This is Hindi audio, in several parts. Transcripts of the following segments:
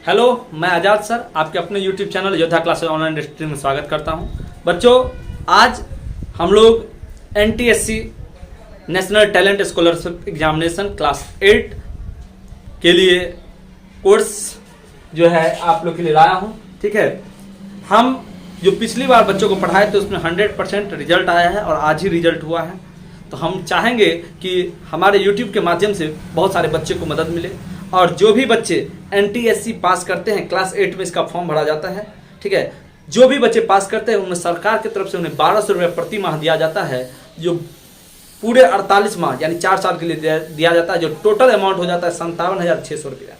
हेलो, मैं आज़ाद सर आपके अपने यूट्यूब चैनल योद्धा क्लासेस ऑनलाइन इंडस्ट्री में स्वागत करता हूं। बच्चों, आज हम लोग NTSC national talent scholarship examination class 8 के लिए कोर्स जो है आप लोग के लिए लाया हूं। ठीक है, हम जो पिछली बार बच्चों को पढ़ाए थे उसमें 100% रिजल्ट आया है और आज ही रिजल्ट हुआ है। तो हम चाहेंगे कि हमारे यूट्यूब के माध्यम से बहुत सारे बच्चे को मदद मिले और जो भी बच्चे एनटीएससी पास करते हैं क्लास 8 में इसका फॉर्म भरा जाता है। ठीक है, जो भी बच्चे पास करते हैं उनमें सरकार की तरफ से उन्हें 1200 रुपये प्रति माह दिया जाता है, जो पूरे 48 माह यानी 4 साल के लिए दिया जाता है, जो टोटल अमाउंट हो जाता है 57,600 रुपया।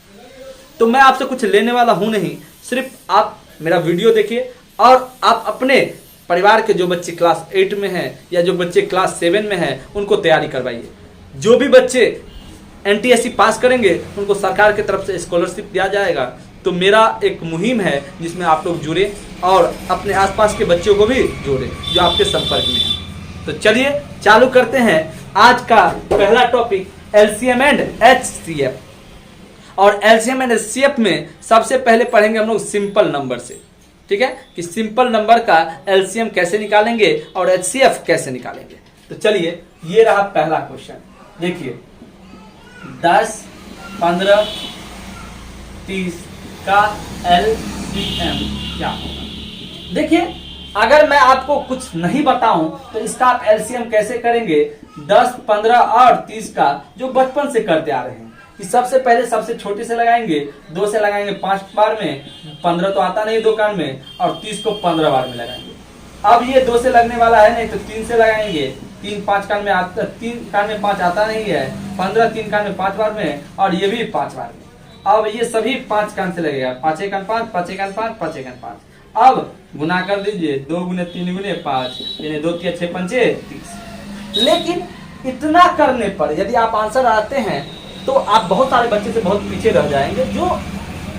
तो मैं आपसे कुछ लेने वाला हूं नहीं, सिर्फ आप मेरा वीडियो देखिए और आप अपने परिवार के जो बच्चे क्लास 8 में हैं या जो बच्चे क्लास 7 में हैं उनको तैयारी करवाइए। जो भी बच्चे एनटीएससी पास करेंगे उनको सरकार की तरफ से स्कॉलरशिप दिया जाएगा। तो मेरा एक मुहिम है जिसमें आप लोग जुड़े और अपने आसपास के बच्चों को भी जोड़े जो आपके संपर्क में हैं। तो चलिए चालू करते हैं आज का पहला टॉपिक एलसीएम एंड एचसीएफ। और एलसीएम एंड एचसीएफ में सबसे पहले पढ़ेंगे हम लोग सिंपल नंबर से। ठीक है, कि सिंपल नंबर का एलसीएम कैसे निकालेंगे और एचसीएफ कैसे निकालेंगे। तो चलिए, ये रहा पहला क्वेश्चन। देखिए 10, 15, 30 का एलसीएम क्या होगा। देखिए, अगर मैं आपको कुछ नहीं बताऊं तो इसका आप एलसीएम कैसे करेंगे। 10, 15 और 30 का जो बचपन से करते आ रहे हैं कि सबसे पहले सबसे छोटे से लगाएंगे, 2 से लगाएंगे 5 बार में, 15 तो आता नहीं 2 कान में, और 30 को 15 बार में लगाएंगे। अब ये 2 से लगने वाला है नहीं तो 3 से लगाएंगे, 3 5 कान में आता, 3 कान में 5 आता नहीं है, 15 3 कान में 5 बार में, और ये भी 5 बार में। अब ये सभी 5 कान से लगेगा, 5 कान 5, 5 कान 5, 5 कान 5। अब गुना कर लीजिए, 2 गुने 3 गुने 5, यानी 2 3 6 पंचे 30। लेकिन इतना करने पर यदि आप आंसर आते हैं तो आप बहुत सारे बच्चे से बहुत पीछे रह जाएंगे जो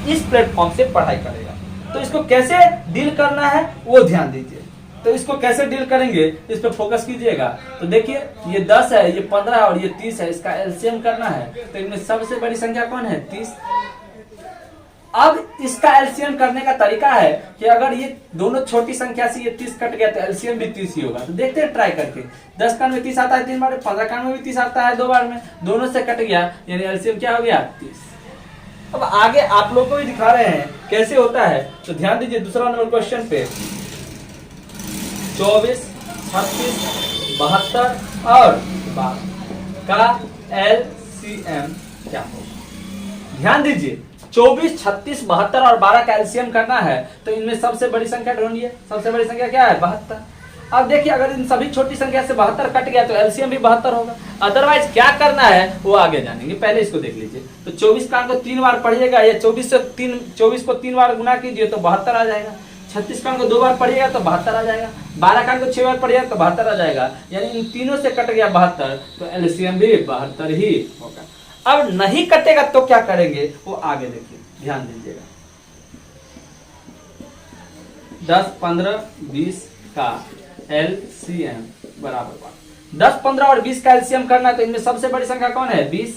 इस प्लेटफॉर्म से पढ़ाई करेगा। तो इसको कैसे डील करना है वो ध्यान दीजिए। तो इसको कैसे डील करेंगे इस पर फोकस कीजिएगा। तो देखिए, ये 10 है, ये 15 है और ये 30 है, इसका एलसीएम करना है। तो इनमें सबसे बड़ी संख्या कौन है? 30। अब इसका एलसीएम करने का तरीका है कि अगर ये दोनों छोटी संख्या से ये 30 कट गया तो एलसीएम भी 30 ही होगा। तो देखते हैं ट्राई करके। 10 कान में 30 आता है 3 बार, 15 कान में भी 30 आता है 2 बार में, दोनों से कट गया यानी एलसीएम क्या हो गया? 30। अब आगे आप लोग को भी दिखा रहे हैं कैसे होता है। तो ध्यान दीजिए दूसरा नंबर क्वेश्चन पे 24, 36, 72 और 12 का एलसीएम क्या होगा। ध्यान दीजिए, 24, 36, 72 और 12 का एलसीएम करना है तो इनमें सबसे बड़ी संख्या ढूंढिए। सबसे बड़ी संख्या क्या है? 72। अब देखिए, अगर इन सभी छोटी संख्या से 72 कट गया तो एलसीएम भी 72 होगा। अदरवाइज क्या करना है वो आगे जानेंगे, पहले इसको देख लीजिए। तो 24 कान को 3 बार पढ़िएगा या 24 को 3 बार गुना कीजिए तो 72 आ जाएगा। 36 कान को 2 बार पढ़िएगा तो 72 आ जाएगा। 12 कान को 6 बार पढ़िएगा तो 72 आ जाएगा। यानी इन तीनों से कट गया 72, तो एलसीएम भी 72 ही होगा। अब नहीं कटेगा तो क्या करेंगे वो आगे देखिए, ध्यान दीजिएगा। 10, 15, 20 का एलसीएम बराबर 10, 15 और 20 का एलसीएम करना है तो इनमें सबसे बड़ी संख्या कौन है? 20।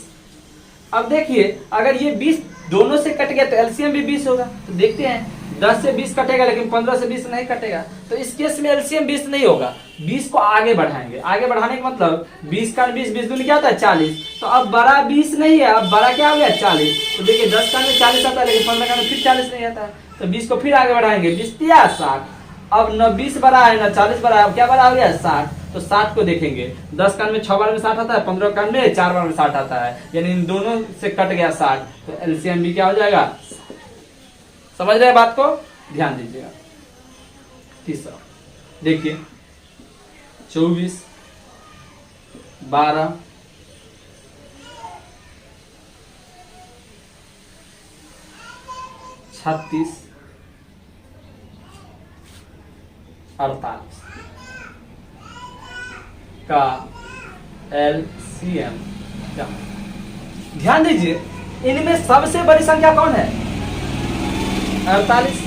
अब देखिए, अगर ये 20 दोनों से कट गया तो एलसीएम भी 20 होगा। तो देखते हैं, 10 से 20 कटेगा लेकिन 15 से 20 नहीं कटेगा। तो इस केस में एलसीएम 20 नहीं होगा। 20 को आगे बढ़ाएंगे। आगे बढ़ाने का मतलब 20 का 20, 20 दूनी क्या होता है? 40। तो अब बड़ा 20 नहीं है, अब बड़ा क्या हो गया? 40। तो देखिए 10 का में 40 आता है लेकिन 15 का में फिर 40 नहीं आता है। तो 20 को फिर आगे बढ़ाएंगे, 20 या 60। अब न 20 बड़ा है न 40 बड़ा है, अब क्या बड़ा हो गया? 60। तो 60 को देखेंगे, 10 कान में 6 बार में 60 आता है, 15 कान में 4 बार में 60 आता है, यानी इन दोनों से कट गया 60। तो एलसीएम भी क्या हो जाएगा? समझ रहे बात को? ध्यान दीजिएगा। तीसरा देखिए, 24, 12, 36, 48 का एलसीएम क्या? ध्यान दीजिए, इनमें सबसे बड़ी संख्या कौन है? 48।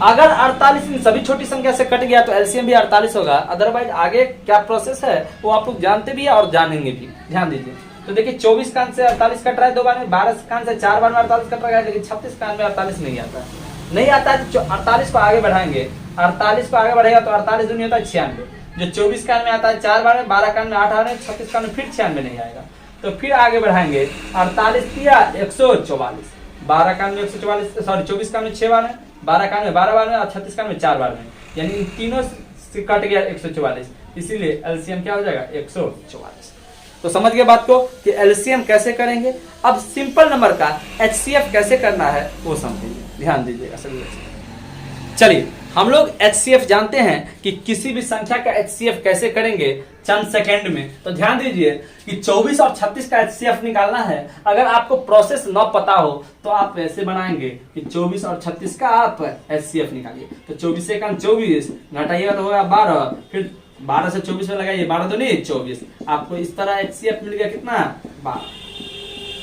अगर 48 इन सभी छोटी संख्या से कट गया तो एलसीएम भी 48 होगा। अदरवाइज आगे क्या प्रोसेस है वो आप लोग जानते भी है और जानेंगे भी। ध्यान दीजिए, तो देखिए 24 कान से 48 कट रहा है 2 बार में, 12 कान से 4 बार में 48 कट रहा है, लेकिन 36 कान में 48 नहीं आता है। नहीं आता है तो 48 को आगे बढ़ाएंगे, 48 को आगे बढ़ेगा तो 48 दूनी होता है 96। जो 24 कान में आता है 4 बार में, 12 कान में 8 बार में, 36 कान में फिर 96 नहीं आएगा। तो फिर आगे बढ़ाएंगे, 48 किया 144, 12 कान में 144, सॉरी 24 कान में 6 बार में, 12 कान में 12 बार में और 36 कान में 4 बार में, यानी इन तीनों से कट गया 144, इसीलिए एलसीएम क्या हो जाएगा 144। तो समझ गए बात को कि एलसीएम कैसे करेंगे। अब सिंपल नंबर का एचसीएफ कैसे करना है वो समझेंगे, ध्यान दीजिएगा सभी बच्चे। चलिए हम लोग एचसीएफ जानते हैं कि किसी भी संख्या का एचसीएफ कैसे करेंगे चंद सेकंड में। तो ध्यान दीजिए कि 24 और 36 का एचसीएफ निकालना है। अगर आपको प्रोसेस न पता हो तो आप ऐसे बनाएंगे कि 24 और 36 का आप एचसीएफ निकालिए। तो 24 से 24 घटाइएगा तो होगा 12, फिर 12 से 24 में लगाइए, 12 तो नहीं 24, आपको इस तरह एचसीएफ मिल गया कितना 12।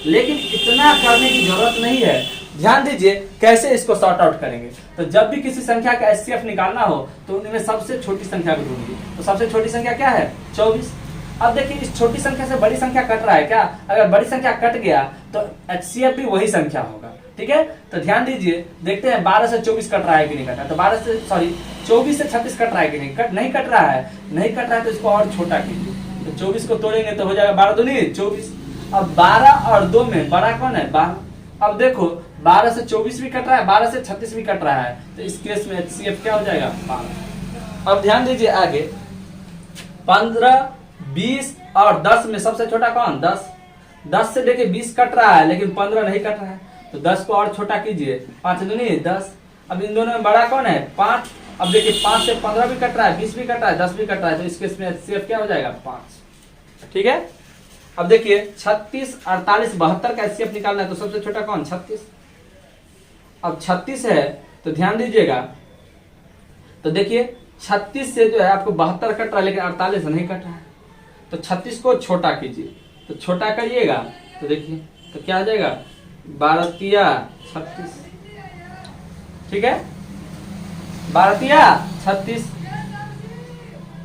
लेकिन इतना करने की जरूरत नहीं है, ध्यान दीजिए कैसे इसको सॉर्ट आउट करेंगे। तो जब भी किसी संख्या का एचसीएफ निकालना हो तो उनमें सबसे छोटी संख्या को ढूंढिए। तो सबसे छोटी संख्या क्या है 24। अब देखिए इस छोटी संख्या से बड़ी संख्या कट रहा है क्या, अगर बड़ी संख्या कट गया तो एचसीएफ भी वही संख्या होगा, ठीक है। तो ध्यान दीजिए, देखते हैं 12 से 24 कट रहा है कि नहीं कट रहा है। तो 24 से 36 कट रहा है कि नहीं कट रहा है, नहीं कट रहा है तो इसको और छोटा कीजिए। तो 24 को तोड़ेंगे तो हो जाएगा 12 दूनी 24। अब 12 और 2 में बड़ा कौन है 12। अब देखो 12 से 24 भी कट रहा है, 12 से 36 भी कट रहा है, तो इस केस में एचसीएफ क्या हो जाएगा 12। अब ध्यान दीजिए आगे 15, 20 और 10 में सबसे छोटा कौन 10। 10 से देखिए 20 कट रहा है लेकिन 15 नहीं कट रहा है, तो 10 को और छोटा कीजिए, 5 दूनी 10। अब इन दोनों में बड़ा कौन है 5। अब देखिए 5 से 15 भी कट रहा है, 20 भी कट रहा है, 10 भी कट रहा है, तो इस केस में एचसीएफ क्या हो जाएगा 5, ठीक है। अब देखिए 36, 48, 72 का एचसीएफ निकालना है, तो सबसे छोटा कौन 36। अब 36 है तो ध्यान दीजिएगा, तो देखिए 36 से जो है आपको 72 कट रहा है लेकिन 48 नहीं कट रहा है, तो 36 को छोटा कीजिए। तो छोटा करिएगा तो देखिए तो क्या आ जाएगा 12 तिया 36, ठीक है 12 तिया 36।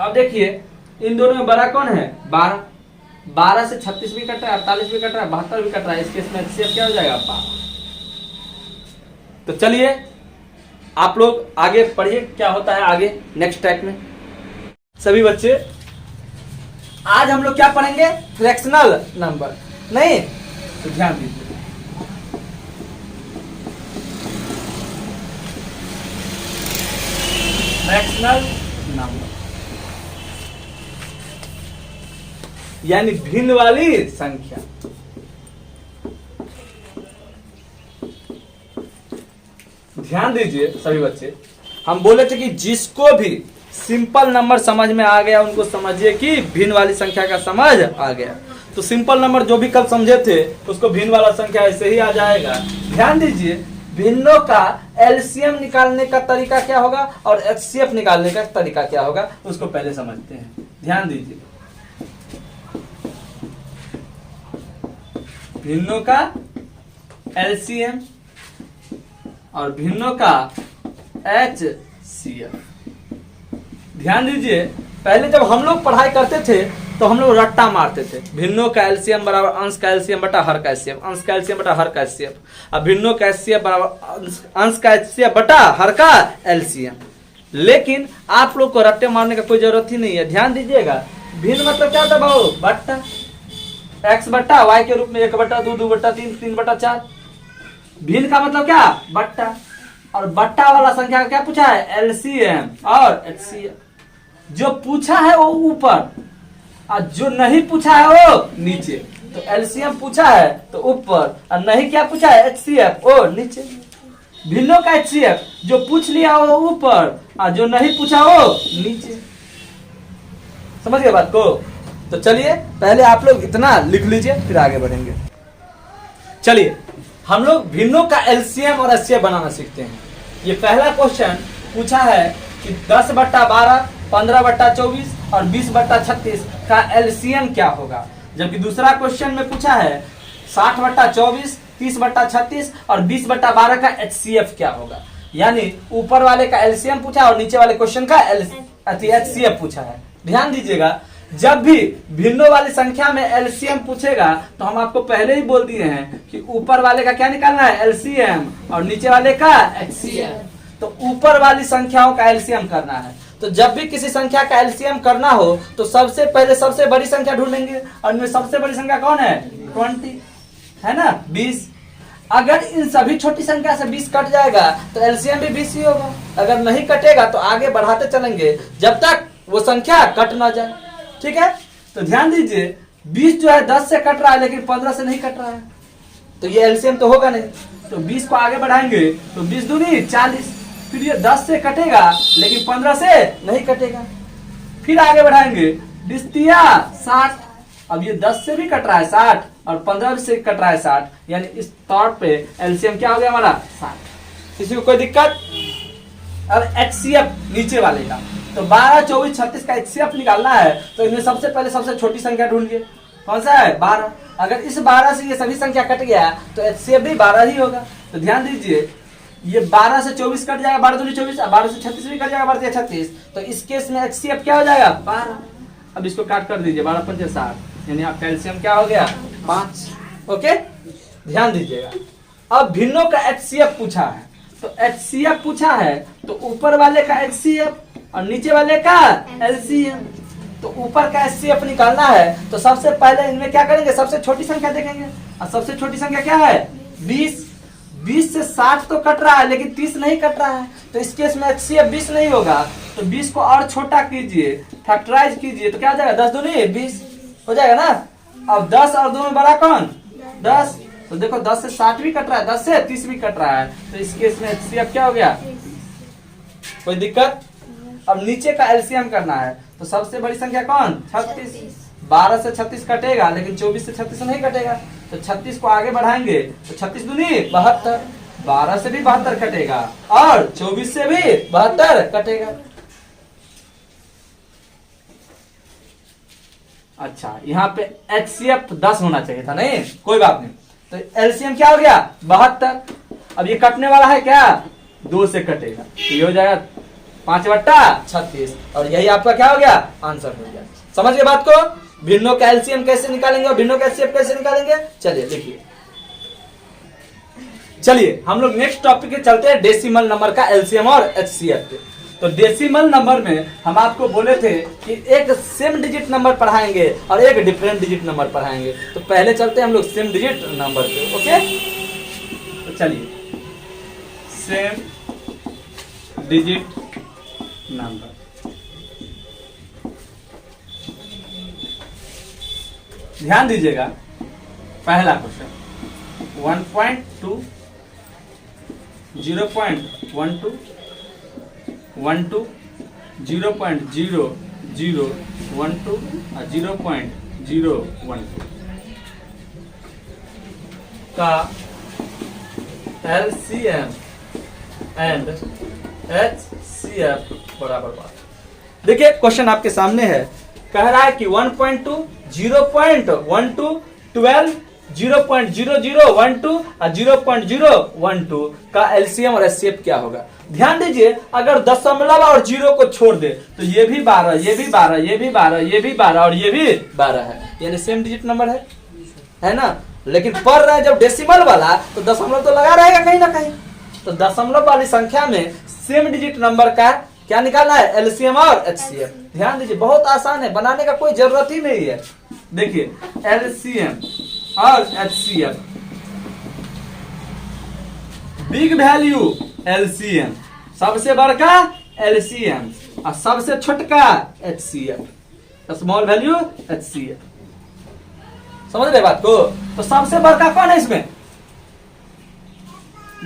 अब देखिए इन दोनों में बड़ा कौन है 12। 12 से 36 भी कट रहा है, 48 भी कट रहा है, 72 भी कट रहा है, इस केस में एचसीएफ क्या हो जाएगा 12। तो चलिए आप लोग आगे पढ़िए क्या होता है आगे नेक्स्ट टाइप में। सभी बच्चे आज हम लोग क्या पढ़ेंगे फ्रैक्शनल नंबर, नहीं तो ध्यान दीजिए। फ्रैक्शनल नंबर यानी भिन्न वाली संख्या। ध्यान दीजिए सभी बच्चे, हम बोले थे कि जिसको भी सिंपल नंबर समझ में आ गया उनको समझिए कि भिन्न वाली संख्या का समझ आ गया। तो सिंपल नंबर जो भी कल समझे थे उसको भिन्न वाला संख्या ऐसे ही आ जाएगा। ध्यान दीजिए भिन्नों का एलसीएम निकालने का तरीका क्या होगा और एचसीएफ निकालने का तरीका क्या होगा उसको पहले समझते हैं। ध्यान दीजिए भिन्नों का एलसीएम और भिन्नों का एचसीएफ। ध्यान दीजिए पहले जब हम लोग पढ़ाई करते थे तो हम लोग रट्टा मारते थे, भिन्नों का एलसीएम बराबर अंश का एलसीएम बटा हर का एचसीएफ, अंश का एलसीएम बटा हर का एचसीएफ। अब भिन्नों का एचसीएफ बराबर अंश का एचसीएफ बटा हर का एलसीएम। लेकिन आप लोग को रट्टे मारने का कोई जरूरत ही नहीं है। ध्यान दीजिएगा भिन्न मतलब क्या होता है भाऊ बट्टा, एक्स बट्टा वाई के रूप में 1 बट्टा 2, 2 बट्टा 3, 3 बट्टा 4। भिन्न का मतलब क्या बट्टा, और बट्टा वाला संख्या का क्या पूछा है एलसीएम और एचसीएफ। जो पूछा है वो ऊपर और जो नहीं पूछा है वो नीचे। तो एलसीएम पूछा है तो ऊपर और नहीं क्या पूछा है एचसीएफ वो नीचे। भिन्नों का एचसीएफ जो पूछ लिया वो ऊपर और जो नहीं पूछा वो नीचे। समझ गए बात को। तो चलिए पहले आप लोग इतना लिख लीजिए फिर आगे बढ़ेंगे। चलिए हम लोग भिन्नों का एलसीएम और एचसीएफ बनाना सीखते हैं। ये पहला क्वेश्चन पूछा है कि 10 बट्टा 12, 15 बट्टा 24 और 20 बट्टा 36 का एलसीएम क्या होगा। जबकि दूसरा क्वेश्चन में पूछा है 60 बट्टा 24, 30 बट्टा 36 और 20 बट्टा 12 का एचसीएफ क्या होगा। यानी ऊपर वाले का एलसीएम पूछा और नीचे वाले क्वेश्चन का एचसीएफ पूछा है। ध्यान दीजिएगा जब भी भिन्नों वाली संख्या में एलसीएम पूछेगा तो हम आपको पहले ही बोल दिए हैं कि ऊपर वाले का क्या निकालना है, एलसीएम, और नीचे वाले का एचसीएम। तो ऊपर वाली संख्याओं का एलसीएम करना है। तो जब भी किसी संख्या का एलसीएम करना हो तो सबसे पहले सबसे बड़ी संख्या ढूंढेंगे, और इनमें सबसे बड़ी संख्या कौन है, 20 है ना, 20। अगर इन सभी छोटी संख्या से 20 कट जाएगा तो एलसीएम भी 20 ही होगा। अगर नहीं कटेगा तो आगे बढ़ाते चलेंगे जब तक वो संख्या कट ना जाए। ठीक है, तो ध्यान दीजिए 20 जो है 10 से कट रहा है लेकिन 15 से नहीं कट रहा है, तो ये एलसीएम तो होगा नहीं। तो 20 को आगे बढ़ाएंगे तो 20 दूनी 40, फिर ये 10 से कटेगा लेकिन 15 से नहीं कटेगा। फिर आगे बढ़ाएंगे 20 तिया 60, अब ये 10 से भी कट रहा है 60 और 15 से कट रहा है 60, यानी इस तौर पे एलसीएम क्या हो गया हमारा 60। किसी को कोई दिक्कत? अब एचसीएफ नीचे वाले का, तो 12, 24, 36 का एचसीएफ निकालना है तो इनमें सबसे पहले सबसे छोटी संख्या ढूंढिए, कौन सा है, 12। अगर इस 12 से ये सभी संख्या कट गया तो एचसीएफ भी 12 ही होगा। तो ध्यान दीजिए ये 12 से 24 कट जाएगा, 12 दूनी 24, 12 से 36 भी कट जाएगा, 12 से 36, तो इस केस में एचसीएफ क्या हो जाएगा 12। अब इसको काट कर दीजिए, 12 पंचे 60, यानी आपका एलसीएम क्या हो गया 5। ओके, ध्यान दीजिएगा। अब भिन्नों का एचसीएफ पूछा है, तो एचसीएफ पूछा है तो ऊपर वाले का एचसीएफ और नीचे वाले का एलसीएम। तो ऊपर का एचसीएफ निकालना है तो सबसे पहले इनमें क्या करेंगे, सबसे छोटी संख्या देखेंगे, और सबसे छोटी संख्या क्या है 20। 20 से 60 तो कट रहा है लेकिन 30 नहीं कट रहा है, तो इस केस में एचसीएफ 20 नहीं होगा। तो 20 को और छोटा कीजिए, फैक्टराइज कीजिए, तो क्या हो जाएगा 10 दूनी 20 हो जाएगा ना। अब 10 और 2 में बड़ा कौन 10, तो देखो 10 से 60 भी कट रहा है, 10 से 30 भी कट रहा है, तो इस केस में एचसीएफ क्या हो गया, कोई दिक्कत? अब नीचे का एलसीएम करना है तो सबसे बड़ी संख्या कौन 36, 12 से 36 कटेगा लेकिन 24 से 36 नहीं कटेगा, तो 36 को आगे बढ़ाएंगे तो 36 दूनी 72, 12 से भी 72 कटेगा और 24 से भी 72 कटेगा। अच्छा, यहाँ पे एचसीएफ 10 होना चाहिए था, नहीं कोई बात नहीं। तो एलसीएम क्या हो गया 72। अब ये कटने वाला है क्या, 2 से कटेगा, तो ये हो जाएगा 5/36, और यही आपका क्या हो गया आंसर हो गया। समझ गए बात को? भिन्नों का एलसीएम कैसे निकालेंगे और भिन्नों का एचसीएफ कैसे निकालेंगे, चलिए देखिए। चलिए हम लोग नेक्स्ट टॉपिक पे चलते हैं, डेसिमल नंबर का एलसीएम और एचसीएफ पे। तो डेसिमल नंबर में हम आपको बोले थे कि एक सेम डिजिट नंबर पढ़ाएंगे और एक डिफरेंट डिजिट नंबर पढ़ाएंगे। तो पहले चलते हैं हम लोग सेम डिजिट नंबर पे। ओके, तो चलिए सेम डिजिट नंबर। ध्यान दीजिएगा, पहला क्वेश्चन 1.2, 0.12, 12, 0.0012 और 0.012 का एलसीएम एंड एचसीएफ बराबर बात। देखिए क्वेश्चन आपके सामने है, कह रहा है कि 1.2, 0.12, 12, 0.0012 और 0.012 का एलसीएम और एचसीएफ क्या होगा। ध्यान दीजिए, अगर दशमलव और जीरो को छोड़ दे तो ये भी 12, ये भी 12, ये भी 12, ये भी 12 और ये भी 12 है, यानी सेम डिजिट नंबर है ना। लेकिन पढ़ रहे हैं जब डेसिमल वाला तो दशमलव तो लगा रहेगा कहीं ना कहीं। तो दशमलव वाली संख्या में सेम डिजिट नंबर का क्या निकालना है, एलसीएम और एचसीएफ। ध्यान दीजिए, बहुत आसान है, बनाने का कोई जरूरत ही नहीं है। देखिए एलसीएम और एचसीएफ, बिग वैल्यू एलसीएम, सबसे बड़का एलसीएम और सबसे छोटका एचसीएफ, स्मॉल वैल्यू एचसीएफ। समझ रहे बात को? तो सबसे बड़का कौन है इसमें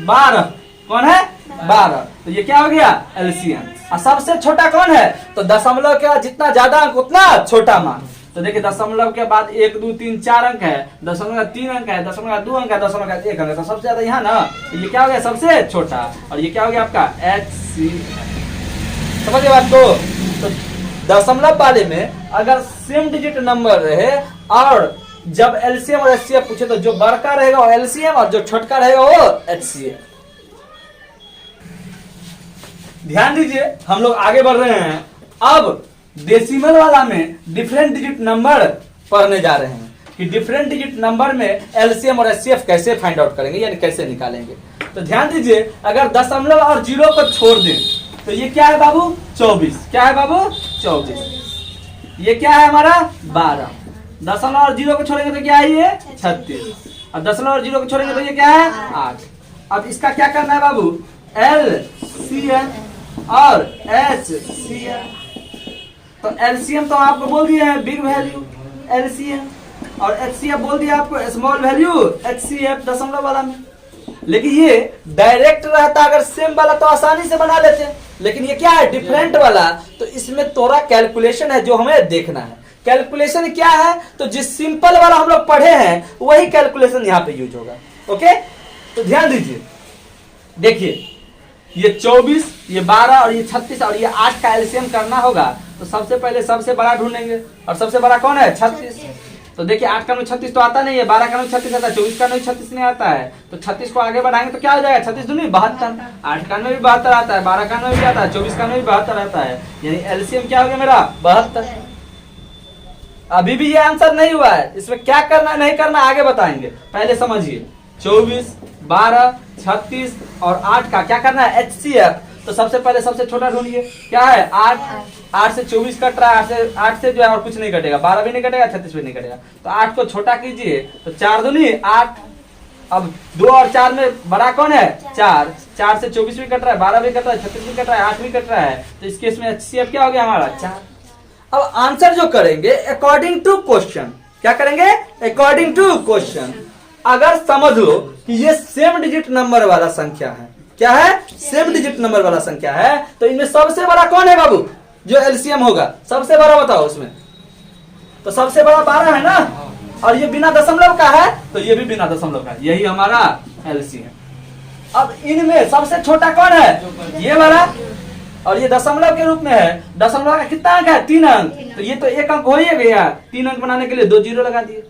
12, कौन है 12, तो ये क्या हो गया एलसीएम। और सबसे छोटा कौन है, तो दशमलव का जितना ज्यादा अंक उतना छोटा मान। तो देखिए दशमलव के बाद 1, 2, 3, 4 अंक है, दशमलव का 3 अंक है, दशमलव का 2 अंक है, दशमलव का 1 अंक है, तो सबसे ज्यादा यहाँ ना, तो ये क्या हो गया सबसे छोटा, और ये क्या हो गया आपका एचसीएफ। समझिए बात को? तो दशमलव वाले में अगर सेम डिजिट नंबर रहे और जब एलसीएम और एचसीएफ पूछे तो जो बड़का रहेगा वो एलसीएम और जो छोटका रहेगा वो एचसीएफ। ध्यान दीजिए, हम लोग आगे बढ़ रहे हैं। अब डेसिमल वाला में डिफरेंट डिजिट नंबर पढ़ने जा रहे हैं कि डिफरेंट डिजिट नंबर में एलसीएम और एचसीएफ कैसे फाइंड आउट करेंगे, यानी कैसे निकालेंगे। तो ध्यान दीजिए, अगर दशमलव और जीरो को छोड़ दें तो ये क्या है बाबू 24, क्या है बाबू 24, ये क्या है हमारा 12, दशमलव और जीरो को छोड़ेंगे तो क्या है ये 36, और दशमलव और जीरो को छोड़ेंगे तो ये क्या है 8। अब इसका क्या करना है बाबू एलसीएम और एचसीएफ। तो एलसीएम तो आपको बोल दिया है बिग वैल्यू एलसीएम, और एचसीएफ बोल दिया आपको स्मॉल वैल्यू एचसीएफ दशमलव वाला में। लेकिन ये डायरेक्ट रहता अगर सेम वाला तो आसानी से बना लेते, लेकिन ये क्या है डिफरेंट वाला, तो इसमें थोड़ा कैलकुलेशन है जो हमें देखना है। कैलकुलेशन क्या है, तो जिस सिंपल वाला हम लोग पढ़े हैं वही कैलकुलेशन यहाँ पे यूज होगा। ओके, तो ध्यान दीजिए, देखिए ये 24, ये 12 और ये 36 और ये 8 का एलसीएम करना होगा। तो सबसे पहले सबसे बड़ा ढूंढेंगे, और सबसे बड़ा कौन है 36। तो देखिए 8 का 36 तो आता नहीं है, 12 का 36 आता है, 24 का 36 नहीं आता है। तो 36 को आगे बढ़ाएंगे तो क्या हो जाएगा 36 दूनी 72, 8 का भी 72 आता है, 12 का भी आता है, 24 का भी 72 आता है, यानी एलसीएम क्या हो गया मेरा 72। अभी भी ये आंसर नहीं हुआ है, इसमें क्या करना नहीं करना आगे बताएंगे, पहले समझिए। 24, 12, 36 और 8 का क्या करना है एचसीएफ। तो सबसे पहले सबसे छोटा ढूंढिए, क्या है 8, 8 से 24 कट रहा है, 8 से जो है और कुछ नहीं कटेगा, 12 भी नहीं कटेगा, 36 भी नहीं कटेगा। तो 8 को छोटा कीजिए, तो 4 दूनी 8। अब 2 और 4 में बड़ा कौन है 4, 4 से 24 भी कट रहा है, 12 भी कट रहा है, 36 भी कट रहा है, 8 भी कट रहा है। तो इस केस में एचसीएफ क्या हो गया हमारा 4। अब आंसर जो करेंगे अकॉर्डिंग टू क्वेश्चन, क्या करेंगे अकॉर्डिंग टू क्वेश्चन। अगर समझ लो कि ये सेम डिजिट नंबर वाला संख्या है, क्या है सेम डिजिट नंबर वाला संख्या है, तो इनमें सबसे बड़ा कौन है बाबू जो एलसीएम होगा, सबसे बड़ा बताओ उसमें। तो सबसे बड़ा 12 है ना, और ये बिना दशमलव का है तो ये भी बिना दशमलव का है, यही हमारा एलसीएम। अब इनमें सबसे छोटा कौन है ये वाला, और ये दशमलव के रूप में है। दशमलव का कितना अंक है 3 अंक, तो ये तो 1 अंक हो ही गया, 3 अंक बनाने के लिए 2 जीरो लगा दिए,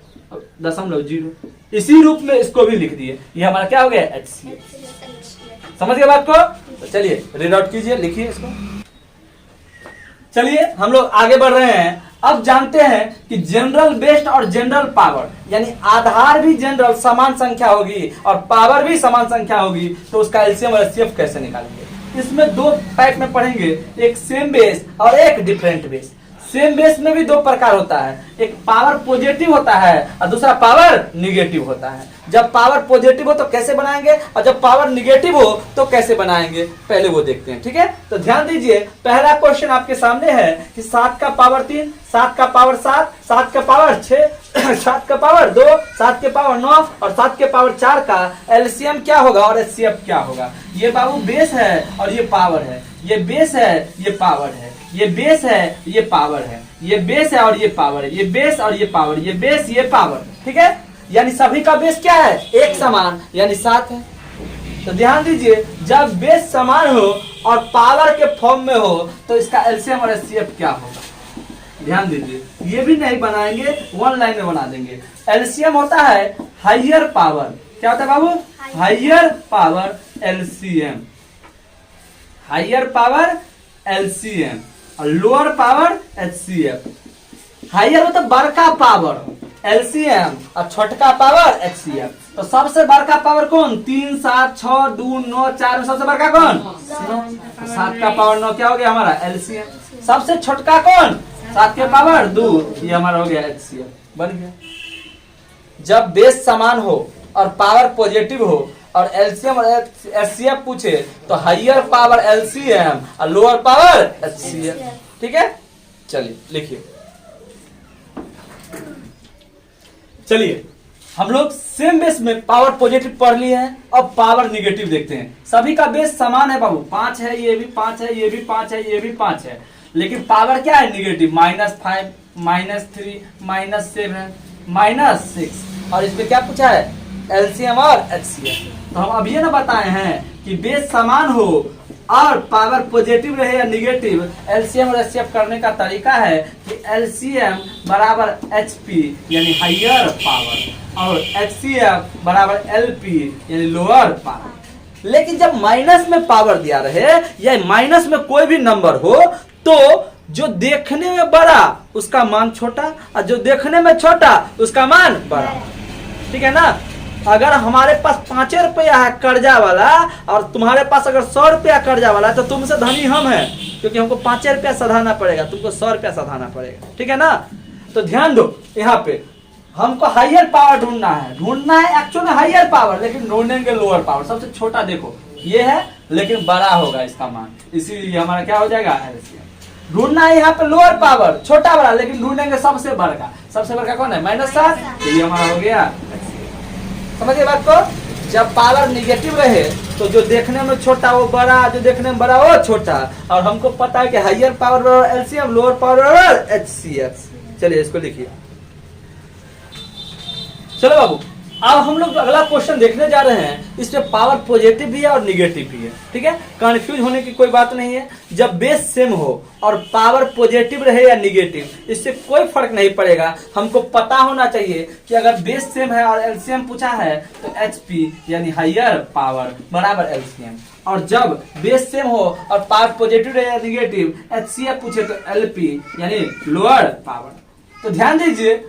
दशमलव जीरो, इसी रूप में इसको भी लिख दिए, ये हमारा क्या हो गया एचसीएफ। समझ गए बात को। तो चलिए रीड आउट कीजिए, लिखिए इसको। चलिए हम लोग आगे बढ़ रहे हैं। अब जानते हैं कि जनरल बेस्ड और जनरल पावर, यानी आधार भी जनरल समान संख्या होगी और पावर भी समान संख्या होगी, तो उसका एलसीएम और एचसीएफ कैसे निकालेंगे। इसमें 2 टाइप में पढ़ेंगे, एक सेम बेस और एक डिफरेंट बेस। सेम बेस में भी 2 प्रकार होता है, एक पावर पॉजिटिव होता है और दूसरा पावर निगेटिव होता है। जब पावर पॉजिटिव हो तो कैसे बनाएंगे, और जब पावर निगेटिव हो तो कैसे बनाएंगे, पहले वो देखते हैं। ठीक है, तो ध्यान दीजिए, पहला क्वेश्चन आपके सामने है कि 7 का पावर 3, 7 का पावर 7, 7 का पावर 6, 7 का पावर 2, 7 के पावर 9 और 7 के पावर 4 का एलसीएम क्या होगा और एचसीएफ क्या होगा। ये बाबू बेस है और ये पावर है, ये बेस है ये पावर है, ये बेस है ये पावर है, ये बेस है और ये पावर है, ये बेस और ये पावर, ये बेस ये पावर। ठीक है, यानी सभी का बेस क्या है एक समान, यानी 7 है। तो ध्यान दीजिए, जब बेस समान हो और पावर के फॉर्म में हो तो इसका एलसीएम और एचसीएफ क्या होगा। ध्यान दीजिए, ये भी नहीं बनाएंगे, 1 लाइन में बना देंगे। एलसीएम होता है हाइयर पावर, क्या होता है बाबू higher power LCM, higher power LCM और लोअर पावर एचसीएफ। हाइयर मतलब बड़का पावर एलसीएम और छोटका पावर एचसीएफ। तो सबसे बड़का पावर कौन 3, 7, 6, 2, 9, 4 में सबसे बड़का कौन 9। 7 का पावर 9 क्या हो गया हमारा एलसीएम। सबसे छोटका कौन 7 के पावर 2, ये हमारा हो गया एचसीएफ बन गया। जब बेस समान हो और पावर पॉजिटिव हो और एलसीएम और एचसीएफ पूछे तो हाइयर पावर एलसीएम और लोअर पावर एचसीएफ। ठीक है, चलिए लिखिए। चलिए हम लोग सेम बेस में पावर पॉजिटिव पढ़ लिए हैं, अब पावर निगेटिव देखते हैं। सभी का बेस समान है बाबू, 5 है, ये भी 5 है, ये भी 5 है, ये भी 5 है, लेकिन पावर क्या है निगेटिव, -5, -3, -7, -6। और इसमें क्या पूछा है एलसीएम और एचसीएफ। तो हम अब ये ना बताए हैं कि बेस समान हो और पावर पॉजिटिव रहे या निगेटिव, एलसीएम और एचसीएफ करने का तरीका है कि एलसीएम बराबर एचपी यानी हाइयर पावर और एचसीएफ बराबर एलपी यानी लोअर पावर। लेकिन जब माइनस में पावर दिया रहे या माइनस में कोई भी नंबर हो तो जो देखने में बड़ा उसका मान छोटा और जो देखने में छोटा उसका मान बड़ा। ठीक है ना। अगर हमारे पास 5 रुपया है कर्जा वाला और तुम्हारे पास अगर 100 रुपया कर्जा वाला है तो तुमसे धनी हम हैं, क्योंकि हमको 5 रुपया सधाना पड़ेगा, तुमको 100 रुपया सधाना पड़ेगा। ठीक है ना। तो ध्यान दो, यहाँ पे हमको हायर पावर ढूंढना है एक्चुअली हायर पावर, लेकिन ढूंढेंगे लोअर पावर। सबसे छोटा देखो ये है लेकिन बड़ा होगा इसका मान, इसीलिए हमारा क्या हो जाएगा एलसीएम। ढूंढना है यहाँ पे लोअर पावर छोटा बड़ा, लेकिन ढूंढेंगे सबसे बड़का। सबसे बड़का कौन है? -7। तो ये हमारा हो गया। समझिए बात को। जब पावर निगेटिव रहे तो जो देखने में छोटा वो बड़ा, जो देखने में बड़ा वो छोटा। और हमको पता है कि higher power LCM, lower power HCF. चलिए इसको लिखिए। चलो बाबू, अब हम लोग अगला क्वेश्चन देखने जा रहे हैं। इसमें पावर पॉजिटिव भी है और निगेटिव भी है। ठीक है, कंफ्यूज होने की कोई बात नहीं है। जब बेस सेम हो और पावर पॉजिटिव रहे या निगेटिव, इससे कोई फर्क नहीं पड़ेगा। हमको पता होना चाहिए कि अगर बेस सेम है और एलसीएम पूछा है तो एचपी यानी हायर पावर बराबर एलसीएम, और जब बेस सेम हो और पावर पॉजिटिव रहे या निगेटिव, एचसीएफ पूछे तो एलपी यानी लोअर पावर। तो ध्यान दीजिए,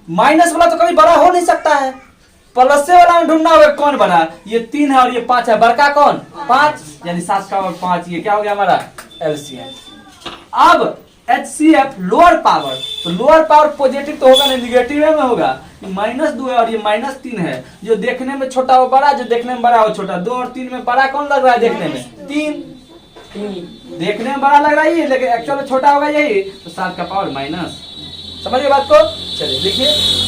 माइनस वाला तो कभी बड़ा हो नहीं सकता है, प्लस वाला में ढूंढना होगा कौन बड़ा। ये 3 है और ये 5 है, बड़का कौन? 5 यानी 7 का और 5, ये क्या हो गया हमारा एलसीएम। अब एचसीएफ लोअर पावर, तो लोअर पावर पॉजिटिव तो होगा नहीं, निगेटिव में होगा। -2 है और ये -3 है। जो देखने में छोटा वो बड़ा, जो देखने में बड़ा वो छोटा। 2 और 3 में बड़ा कौन लग रहा है देखने में? 3 देखने में बड़ा लग रहा है, लेकिन एक्चुअल में छोटा होगा यही। तो 7 का पावर माइनस। समझिए बात को। चलिए लिखिए।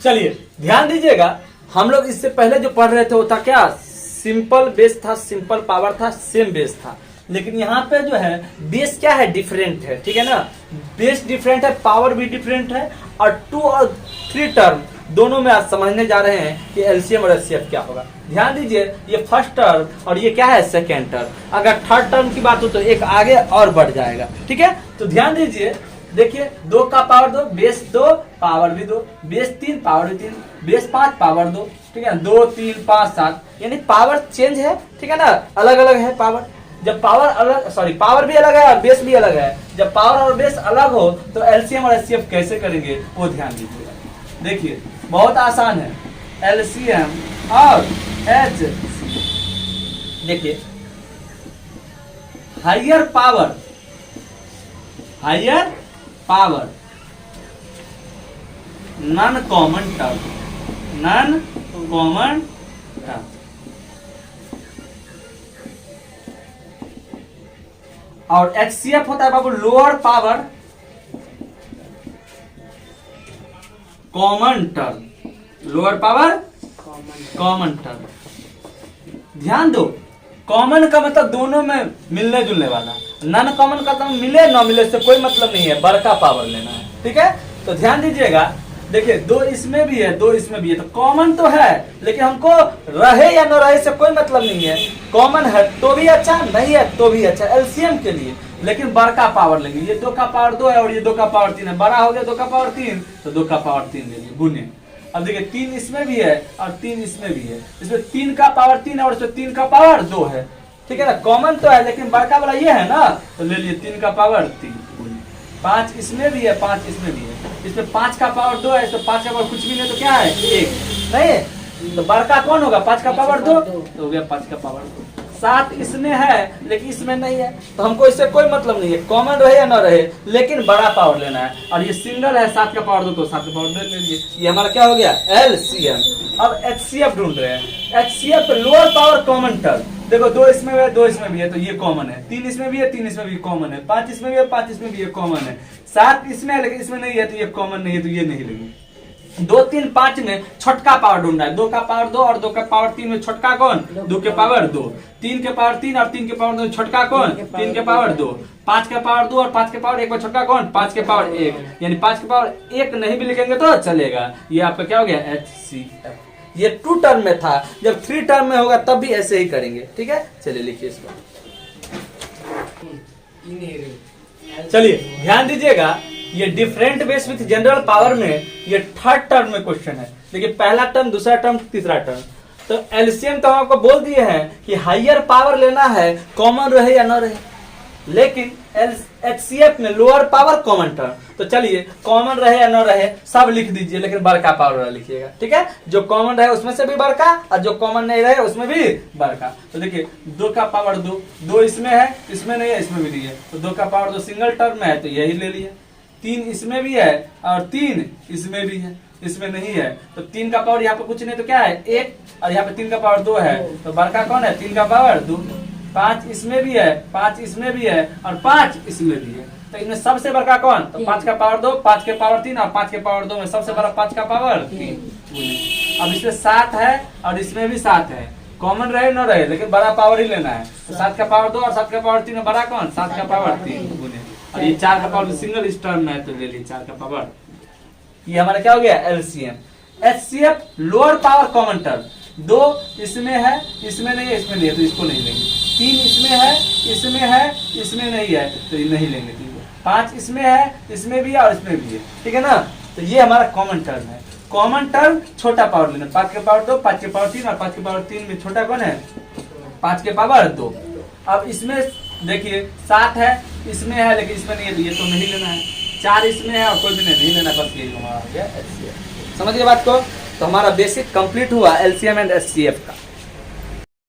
चलिए ध्यान दीजिएगा, हम लोग इससे पहले जो पढ़ रहे थे वो था क्या? सिंपल बेस था, सिंपल पावर था, सेम बेस था। लेकिन यहाँ पे जो है बेस क्या है? डिफरेंट है। ठीक है ना। बेस डिफरेंट है, पावर भी डिफरेंट है, और 2 और 3 टर्म दोनों में आज समझने जा रहे हैं कि एलसीएम और एचसीएफ क्या होगा। ध्यान दीजिए, ये फर्स्ट टर्म और ये क्या है? Second term. अगर थर्ड टर्म की बात हो तो एक आगे और बढ़ जाएगा। ठीक है, तो ध्यान दीजिए, देखिए 2 का पावर 2, बेस 2 पावर भी 2, बेस 3 पावर भी 3, बेस 5 पावर 2। ठीक है, 2 3 5 7 यानी पावर चेंज है। ठीक है ना, अलग अलग है पावर। जब पावर अलग, सॉरी पावर भी अलग है और बेस भी अलग है। जब पावर और बेस अलग हो तो एलसीएम और एचसीएफ कैसे करेंगे वो ध्यान दीजिएगा। देखिए बहुत आसान है, एलसीएम और एचसीएफ। देखिए higher power non common term, और एचसीएफ होता है बाबू lower power common term. Lower power common term. ध्यान दो, कॉमन का मतलब दोनों में मिलने जुलने वाला, नॉन कॉमन का मतलब मिले ना मिले से कोई मतलब नहीं है, बड़का पावर लेना है। ठीक है, तो ध्यान दीजिएगा। देखिए 2 इसमें भी है, 2 इसमें भी है, तो कॉमन तो है, लेकिन हमको रहे या न रहे से कोई मतलब नहीं है। कॉमन है तो भी अच्छा, नहीं है तो भी अच्छा एलसीएम के लिए, लेकिन बड़का पावर लेंगे। ये 2 का पावर 2 है और ये 2 का पावर 3 है, बड़ा हो गया 2 का पावर 3, तो 2 का पावर 3 ले लिए गुने। अब देखिए 3 इसमें भी है और 3 इसमें भी है, इसमें 3 का पावर 3 है और इसमें 3 का पावर 2 है। ठीक है ना, कॉमन तो है लेकिन बड़का वाला ये है ना, तो ले लिए 3 का पावर 3। 5 इसमें भी है, 5 इसमें भी है, इसमें 5 का पावर 2 है, इसमें 5 का पावर कुछ भी नहीं, तो क्या है 1 नहीं, तो बड़का कौन होगा? 5 का पावर 2, तो हो गया 5 का पावर 2। 7 इसमें है लेकिन इसमें नहीं है, तो हमको इससे कोई मतलब नहीं है, कॉमन रहे या ना रहे, लेकिन बड़ा पावर लेना है। और ये सिंगल है 7 का पावर 2, तो 7 का पावर 2 ले लीजिए। ये हमारा क्या हो गया? एलसीएम। अब एचसीएफ ढूंढ रहे हैं। HCF lower power common term. देखो 2 इसमें है, 2 इसमें भी है, तो ये कॉमन है। 3 इसमें भी है, 3 इसमें भी कॉमन है। 5 इसमें भी है, 5 इसमें भी है, कॉमन है। 7 इसमें है लेकिन इसमें नहीं है, तो ये कॉमन नहीं है, तो ये नहीं लगी। 2 3 5 में छोटका पावर ढूंढना है। 2 का पावर 2 और 2 का पावर 3 में छोटका कौन? 2 के पावर 2। 3 के पावर 3 और 3 के पावर 2 छोटका कौन? 3 के पावर 2। 5 के पावर 2 और 5 के पावर 1 में छोटका कौन? 5 के पावर 1। यानी 5 के पावर 1 नहीं भी लिखेंगे तो चलेगा। ये आपका क्या हो गया? एचसीएफ। ये 2 टर्म में था, जब 3 टर्म में होगा तब भी ऐसे ही करेंगे। ठीक है, चलिए लिखिए इसको। चलिए ध्यान दीजिएगा, ये different base with general power में ये थर्ड टर्म में क्वेश्चन है। देखिए पहला टर्म, दूसरा टर्म, तीसरा टर्म। तो एलसीएम तो हम आपको बोल दिए हैं कि हाइयर पावर लेना है, कॉमन रहे या न रहे। लेकिन एचसीएफ में लोअर पावर कॉमन टर्म, तो चलिए कॉमन रहे या न रहे सब लिख दीजिए, लेकिन बड़का पावर वाला लिखिएगा, ठीक है। जो कॉमन रहे उसमें से भी बड़का और जो कॉमन नहीं रहे उसमें भी बड़का। तो देखिए 2 का पावर 2, 2 इसमें है, इसमें नहीं है, इसमें भी नहीं है, तो 2 का पावर 2 सिंगल टर्म में है तो यही ले लिया। 3 इसमें भी है और 3 इसमें भी है, इसमें नहीं है, तो 3 का पावर यहाँ पे कुछ नहीं तो क्या है 1, और यहाँ पे 3 का पावर 2 है, तो बड़का कौन है 3 का पावर 2। 5 इसमें भी है, 5 इसमें भी है और 5 इसमें भी है, तो इनमें सबसे बड़का कौन, तो 5 का पावर 2, 5 के पावर 3 और 5 के पावर 2 में सबसे बड़ा 5 का पावर 3। अब इसमें 7 है और इसमें भी 7 है, कॉमन रहे न रहे लेकिन बड़ा पावर ही लेना है, तो 7 का पावर 2 और 7 का पावर 3 में बड़ा कौन 7 का पावर 3 गुने, और ये 4 का पावर सिंगल इस टर्म में है तो ले ली 4 का पावर। ये हमारा क्या हो गया LCM. HCF lower power common term, 2 इसमें है, इसमें नहीं है, इसमें नहीं है तो इसको नहीं लेंगे। 3 इसमें है, इसमें है, इसमें नहीं है तो ये नहीं लेंगे। 5 इसमें है, इसमें भी है और इसमें भी है, ठीक है ना। तो ये हमारा कॉमन टर्म है। कॉमन टर्म छोटा पावर लेना, 5 के पावर 2, 5 के पावर 3 और 5 के पावर 3 में छोटा कौन है 5 के पावर 2। अब इसमें देखिए 7 है, इसमें है लेकिन इसमें नहीं है तो ये तो नहीं लेना है। 4 इसमें है और कोई भी नहीं लेना, बस यही हमारा हो गया एचसीएफ। समझिए बात को। तो हमारा बेसिक कंप्लीट हुआ एलसीएम एंड एचसीएफ का।